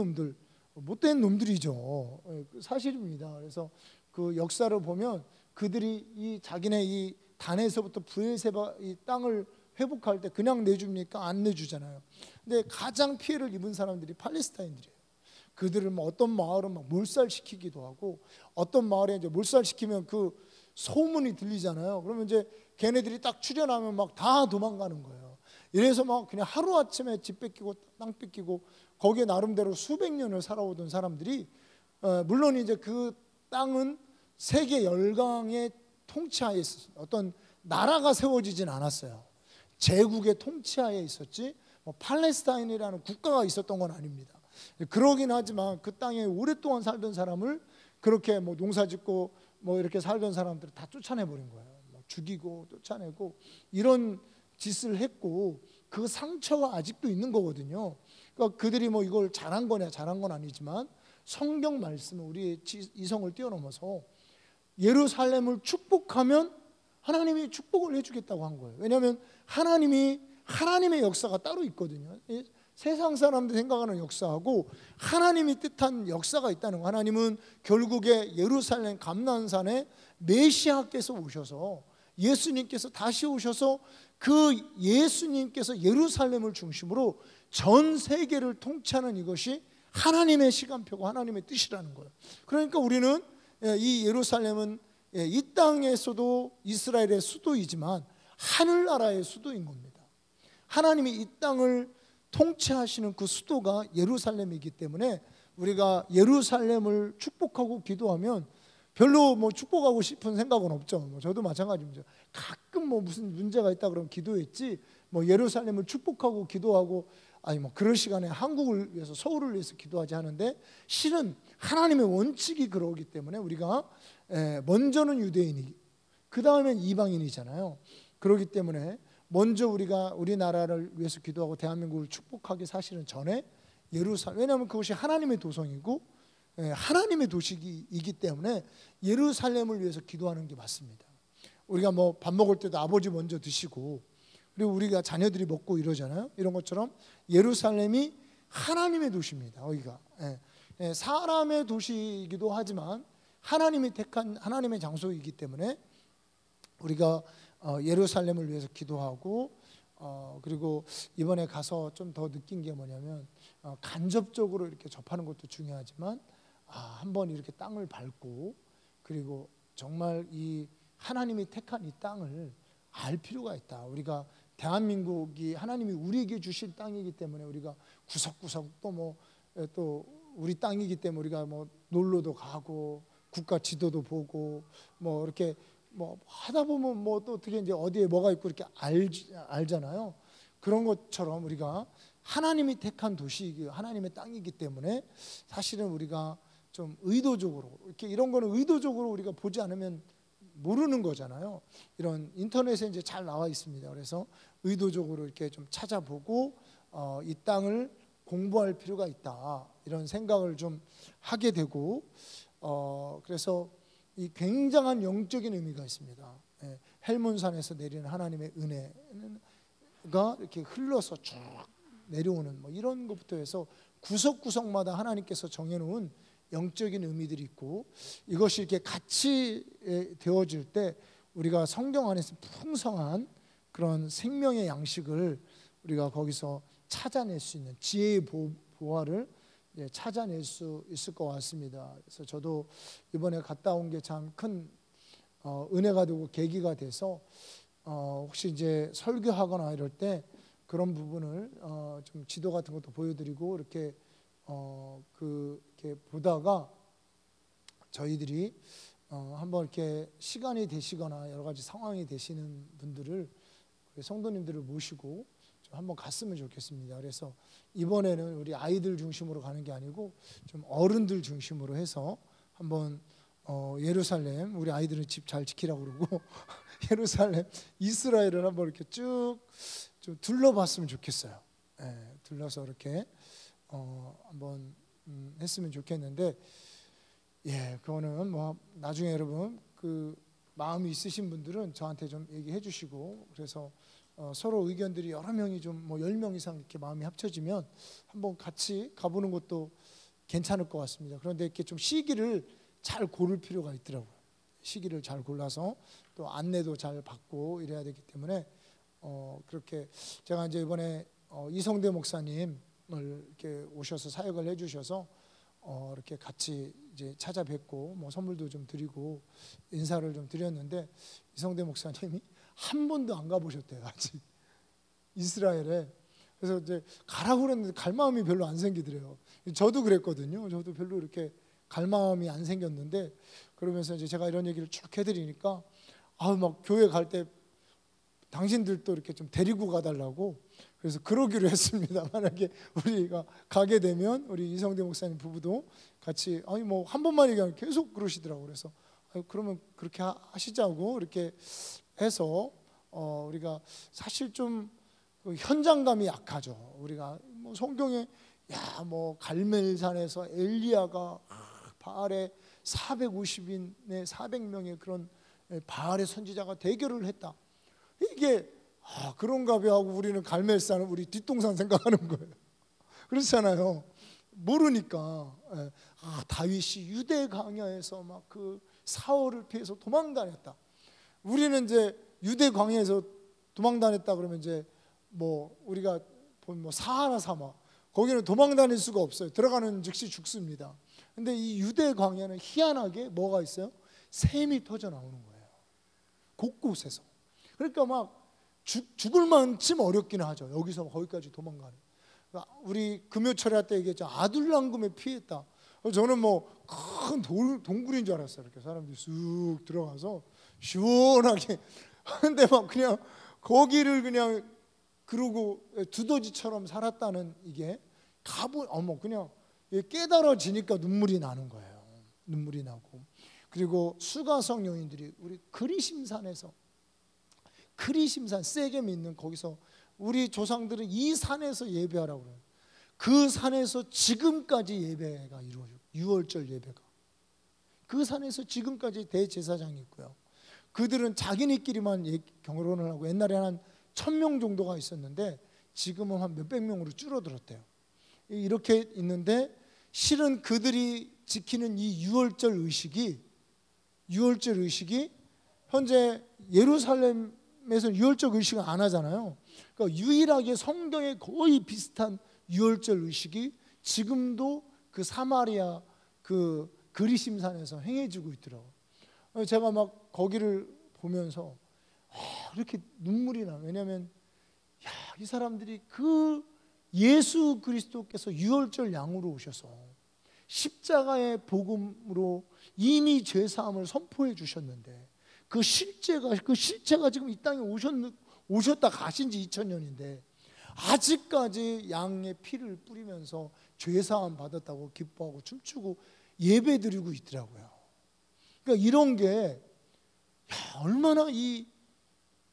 놈들이죠. 사실입니다. 그래서 그 역사를 보면 그들이 이 자기네 이 단에서부터 브엘세바 이 땅을 회복할 때 그냥 내줍니까? 안 내주잖아요. 근데 가장 피해를 입은 사람들이 팔레스타인들이에요. 그들을 뭐 어떤 마을은 막 몰살시키기도 하고, 어떤 마을에 이제 몰살시키면 그 소문이 들리잖아요. 그러면 이제 걔네들이 딱 출현하면 막 다 도망가는 거예요. 이래서 막 그냥 하루 아침에 집 뺏기고 땅 뺏기고 거기에 나름대로 수백 년을 살아오던 사람들이 물론 이제 그 땅은 세계 열강의 통치하에 있었어요. 어떤 나라가 세워지진 않았어요. 제국의 통치하에 있었지 뭐 팔레스타인이라는 국가가 있었던 건 아닙니다. 그러긴 하지만 그 땅에 오랫동안 살던 사람을 그렇게 뭐 농사짓고 뭐 이렇게 살던 사람들을 다 쫓아내버린 거예요. 뭐 죽이고 쫓아내고 이런 짓을 했고, 그 상처가 아직도 있는 거거든요. 그러니까 그들이 뭐 이걸 잘한 거냐, 잘한 건 아니지만 성경 말씀은 우리의 이성을 뛰어넘어서 예루살렘을 축복하면 하나님이 축복을 해주겠다고 한 거예요. 왜냐하면 하나님의 역사가 따로 있거든요. 세상 사람들이 생각하는 역사하고 하나님이 뜻한 역사가 있다는 거. 하나님은 결국에 예루살렘 감난산에 메시아께서 오셔서, 예수님께서 다시 오셔서 그 예수님께서 예루살렘을 중심으로 전 세계를 통치하는 이것이 하나님의 시간표고 하나님의 뜻이라는 거예요. 그러니까 우리는 이 예루살렘은 이 땅에서도 이스라엘의 수도이지만 하늘나라의 수도인 겁니다. 하나님이 이 땅을 통치하시는 그 수도가 예루살렘이기 때문에 우리가 예루살렘을 축복하고 기도하면 별로 뭐 축복하고 싶은 생각은 없죠. 뭐 저도 마찬가지입니다. 가끔 뭐 무슨 문제가 있다 그러면 기도했지, 뭐 예루살렘을 축복하고 기도하고 아니 뭐 그럴 시간에 한국을 위해서 서울을 위해서 기도하지 하는데, 실은 하나님의 원칙이 그러기 때문에 우리가 먼저는 유대인이 그 다음엔 이방인이잖아요. 그러기 때문에 먼저 우리가 우리나라를 위해서 기도하고 대한민국을 축복하기 사실은 전에 예루살렘, 왜냐하면 그것이 하나님의 도성이고 하나님의 도시이기 때문에 예루살렘을 위해서 기도하는 게 맞습니다. 우리가 뭐 밥 먹을 때도 아버지 먼저 드시고 그리고 우리가 자녀들이 먹고 이러잖아요. 이런 것처럼 예루살렘이 하나님의 도시입니다. 여기가 사람의 도시이기도 하지만 하나님이 택한 하나님의 장소이기 때문에 우리가 예루살렘을 위해서 기도하고 그리고 이번에 가서 좀 더 느낀 게 뭐냐면 간접적으로 이렇게 접하는 것도 중요하지만 한번 이렇게 땅을 밟고 그리고 정말 이 하나님이 택한 이 땅을 알 필요가 있다. 우리가 대한민국이 하나님이 우리에게 주신 땅이기 때문에 우리가 구석구석 또 우리 땅이기 때문에 우리가 뭐 놀러도 가고 국가 지도도 보고 뭐 이렇게 뭐 하다 보면 뭐 또 어떻게 이제 어디에 뭐가 있고 이렇게 알잖아요. 그런 것처럼 우리가 하나님이 택한 도시, 하나님의 땅이기 때문에 사실은 우리가 좀 의도적으로 이렇게 이런 거는 의도적으로 우리가 보지 않으면 모르는 거잖아요. 이런 인터넷에 이제 잘 나와 있습니다. 그래서 의도적으로 이렇게 좀 찾아보고 이 땅을 공부할 필요가 있다. 이런 생각을 좀 하게 되고 그래서 이 굉장한 영적인 의미가 있습니다. 헬몬산에서 내리는 하나님의 은혜가 이렇게 흘러서 쭉 내려오는 뭐 이런 것부터 해서 구석구석마다 하나님께서 정해놓은 영적인 의미들이 있고 이것이 이렇게 같이 되어질 때 우리가 성경 안에서 풍성한 그런 생명의 양식을 우리가 거기서 찾아낼 수 있는 지혜의 보화를 찾아낼 수 있을 것 같습니다. 그래서 저도 이번에 갔다 온 게 참 큰 은혜가 되고 계기가 돼서 혹시 이제 설교하거나 이럴 때 그런 부분을 좀 지도 같은 것도 보여드리고 이렇게 이렇게 보다가 저희들이 한번 이렇게 시간이 되시거나 여러 가지 상황이 되시는 분들을 성도님들을 모시고 좀 한번 갔으면 좋겠습니다. 그래서 이번에는 우리 아이들 중심으로 가는 게 아니고 좀 어른들 중심으로 해서 한번 예루살렘 우리 아이들은 집 잘 지키라고 그러고 예루살렘 이스라엘을 한번 이렇게 쭉 좀 둘러봤으면 좋겠어요. 둘러서 이렇게 한번 했으면 좋겠는데 그거는 뭐 나중에 여러분 그 마음이 있으신 분들은 저한테 좀 얘기해 주시고 그래서 서로 의견들이 여러 명이 좀 뭐 10명 이상 이렇게 마음이 합쳐지면 한번 같이 가보는 것도 괜찮을 것 같습니다. 그런데 이렇게 좀 시기를 잘 고를 필요가 있더라고요. 시기를 잘 골라서 또 안내도 잘 받고 이래야 되기 때문에 그렇게 제가 이제 이번에 이성대 목사님을 이렇게 오셔서 사역을 해주셔서 이렇게 같이 이제 찾아뵙고 뭐 선물도 좀 드리고 인사를 좀 드렸는데 이성대 목사님이 한 번도 안 가보셨대요 아직 이스라엘에. 그래서 이제 가라고 그랬는데 갈 마음이 별로 안 생기더래요. 저도 그랬거든요. 저도 별로 이렇게 갈 마음이 안 생겼는데 그러면서 이제 제가 이런 얘기를 쭉 해드리니까 막 교회 갈 때 당신들도 이렇게 좀 데리고 가달라고 그래서 그러기로 했습니다. 만약에 우리가 가게 되면 우리 이성대 목사님 부부도 같이 뭐 한 번만 얘기하면 계속 그러시더라고요. 그래서 그러면 그렇게 하시자고 이렇게 해서 우리가 사실 좀 그 현장감이 약하죠. 우리가 뭐 성경에 뭐 갈멜산에서 엘리야가 바알의 450인의 400명의 그런 바알의 선지자가 대결을 했다. 이게 그런가 봐 하고 우리는 갈멜산은 우리 뒷동산 생각하는 거예요. 그렇잖아요. 모르니까. 다윗이 유대 광야에서 막 그 사울을 피해서 도망다녔다. 우리는 이제 유대 광야에서 도망다녔다 그러면 이제 뭐 우리가 본 뭐 사하라 사막 거기는 도망다닐 수가 없어요. 들어가는 즉시 죽습니다. 근데 이 유대 광야는 희한하게 뭐가 있어요? 샘이 터져 나오는 거예요. 곳곳에서. 그러니까 막 죽을 만큼 어렵기는 하죠. 여기서 거기까지 도망가는. 우리 금요철에 할 때 얘기했죠. 아둘람금에 피했다. 저는 뭐 큰 동굴인 줄 알았어요. 이렇게 사람들이 쑥 들어가서 시원하게. 근데 막 그냥 거기를 그냥 그러고 두더지처럼 살았다는 이게 그냥 깨달아지니까 눈물이 나는 거예요. 눈물이 나고. 그리고 수가성 여인들이 우리 그리심산에서 그리심산 세겜에 있는 거기서 우리 조상들은 이 산에서 예배하라고 그래요. 그 산에서 지금까지 예배가 이루어져요. 유월절 예배가 그 산에서 지금까지 대제사장이 있고요. 그들은 자기네끼리만 결혼을 하고 옛날에 한 1000명 정도가 있었는데 지금은 한 몇백 명으로 줄어들었대요. 이렇게 있는데 실은 그들이 지키는 이 유월절 의식이 유월절 의식이 현재 예루살렘에서 유월절 의식을 안 하잖아요. 그러니까 유일하게 성경에 거의 비슷한 유월절 의식이 지금도 그 사마리아 그 그리심산에서 행해지고 있더라고요. 제가 막 거기를 보면서 이렇게 눈물이 나요. 왜냐하면 이 사람들이 그 예수 그리스도께서 유월절 양으로 오셔서 십자가의 복음으로 이미 죄사함을 선포해 주셨는데 그 실체가 지금 이 땅에 오셨다 가신 지 2000년인데 아직까지 양의 피를 뿌리면서 죄사함 받았다고 기뻐하고 춤추고 예배드리고 있더라고요. 그러니까 이런 게 얼마나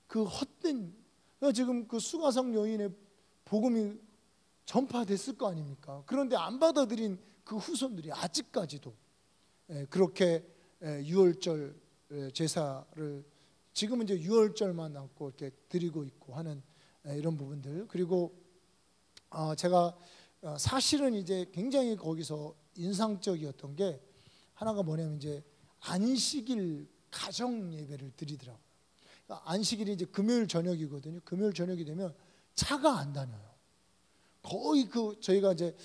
그 헛된, 지금 그 수가성 여인의 복음이 전파됐을 거 아닙니까? 그런데 안 받아들인 그 후손들이 아직까지도 그렇게 유월절 제사를 지금은 이제 유월절만 남고 이렇게 드리고 있고 하는 이런 부분들. 그리고 제가 사실은 이제 굉장히 거기서 인상적이었던 게 하나가 뭐냐면 이제 안식일 가정 예배를 드리더라고요. 그러니까 안식일이 이제 금요일 저녁이거든요. 금요일 저녁이 되면 차가 안 다녀요. 거의 저희가 이제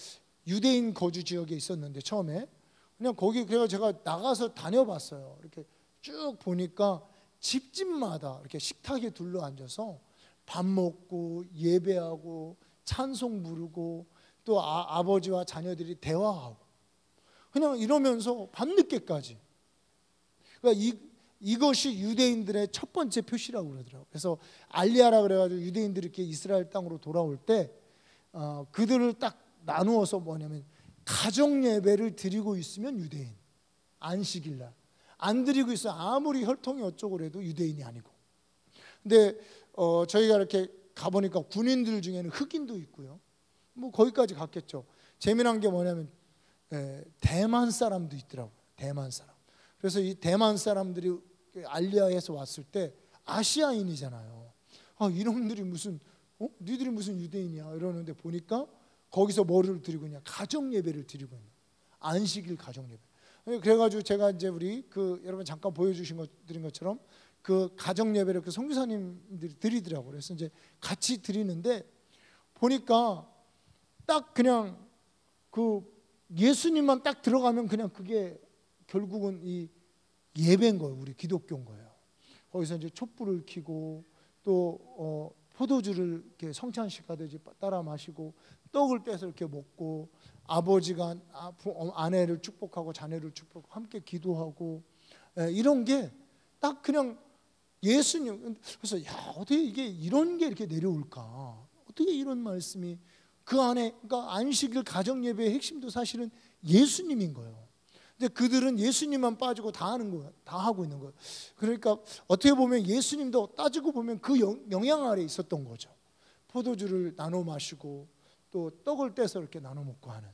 유대인 거주 지역에 있었는데 처음에 그냥 거기 그래서 제가 나가서 다녀봤어요. 이렇게 쭉 보니까 집집마다 이렇게 식탁에 둘러 앉아서 밥 먹고 예배하고 찬송 부르고 또 아버지와 자녀들이 대화하고 그냥 이러면서 밤늦게까지. 그러니까 이것이 유대인들의 첫 번째 표시라고 그러더라고요. 그래서 알리아라 그래가지고 유대인들이 이렇게 이스라엘 땅으로 돌아올 때 그들을 딱 나누어서 뭐냐면 가정 예배를 드리고 있으면 유대인, 안식일날 안 드리고 있어 아무리 혈통이 어쩌고 그래도 유대인이 아니고. 근데 저희가 이렇게 가보니까 군인들 중에는 흑인도 있고요. 뭐 거기까지 갔겠죠. 재미난 게 뭐냐면 대만 사람도 있더라고요. 대만 사람. 그래서 이 대만 사람들이 알리아에서 왔을 때 아시아인이잖아요. 이놈들이 무슨 니들이 무슨 유대인이야 이러는데 보니까 거기서 뭐를 드리고 있냐, 가정 예배를 드리고 있는 안식일 가정 예배. 그래가지고 제가 이제 우리 여러분 잠깐 드린 것처럼 그 가정 예배를 그 선교사님들이 드리더라고요. 그래서 이제 같이 드리는데 보니까 딱 그냥 그 예수님만 딱 들어가면 그냥 그게 결국은 이 예배인 거예요. 우리 기독교인 거예요. 거기서 이제 촛불을 켜고 또 포도주를 이렇게 성찬식 하듯이 따라 마시고 떡을 떼서 이렇게 먹고 아버지가 아내를 축복하고 자녀를 축복하고 함께 기도하고 이런 게 딱 그냥 예수님. 그래서 어떻게 이게 이런 게 이렇게 내려올까? 어떻게 이런 말씀이 그 안에, 그러니까 안식일 가정 예배의 핵심도 사실은 예수님인 거예요. 근데 그들은 예수님만 빠지고 다 하는 거예요. 다 하고 있는 거예요. 그러니까 어떻게 보면 예수님도 따지고 보면 그 영향 아래 있었던 거죠. 포도주를 나눠 마시고 또 떡을 떼서 이렇게 나눠 먹고 하는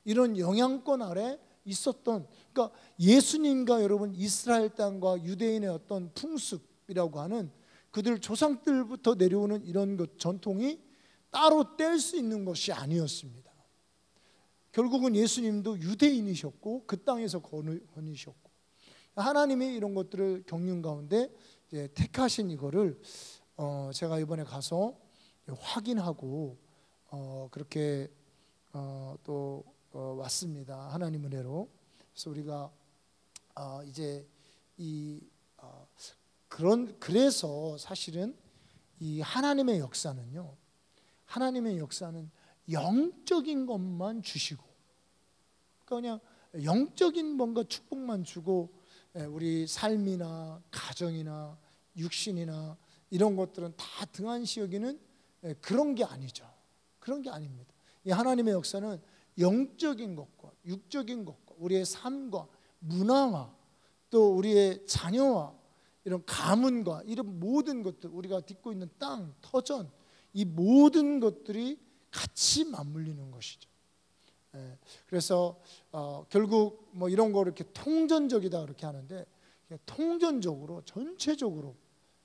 이런 영향권 아래 있었던, 그러니까 예수님과 여러분 이스라엘 땅과 유대인의 어떤 풍습이라고 하는 그들 조상들부터 내려오는 이런 것 전통이 따로 뗄 수 있는 것이 아니었습니다. 결국은 예수님도 유대인이셨고 그 땅에서 거니셨고 하나님이 이런 것들을 겪는 가운데 이제 택하신 이거를 제가 이번에 가서 확인하고 그렇게 또 왔습니다. 하나님 은혜로. 그래서 우리가 이제 그래서 사실은 이 하나님의 역사는 영적인 것만 주시고, 그러니까 그냥 영적인 뭔가 축복만 주고 우리 삶이나 가정이나 육신이나 이런 것들은 다 등한시 여기는 그런 게 아니죠. 그런 게 아닙니다. 이 하나님의 역사는 영적인 것과 육적인 것과 우리의 삶과 문화와 또 우리의 자녀와 이런 가문과 이런 모든 것들, 우리가 딛고 있는 땅, 터전, 이 모든 것들이 같이 맞물리는 것이죠. 그래서 결국 뭐 이런 거 이렇게 통전적이다 그렇게 하는데 통전적으로 전체적으로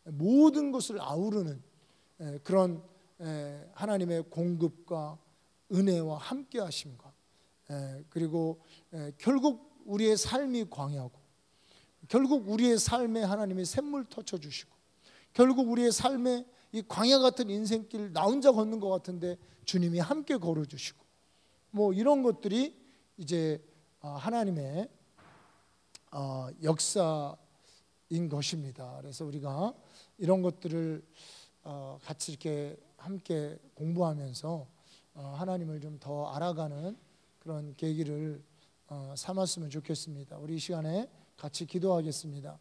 모든 것을 아우르는 그런 하나님의 공급과 은혜와 함께하심과 그리고 결국 우리의 삶이 광야고 결국 우리의 삶에 하나님이 샘물 터쳐 주시고, 결국 우리의 삶에 이 광야 같은 인생길 나 혼자 걷는 것 같은데 주님이 함께 걸어주시고, 뭐 이런 것들이 이제 하나님의 역사인 것입니다. 그래서 우리가 이런 것들을 같이 이렇게 함께 공부하면서 하나님을 좀 더 알아가는 그런 계기를 삼았으면 좋겠습니다. 우리 이 시간에 같이 기도하겠습니다.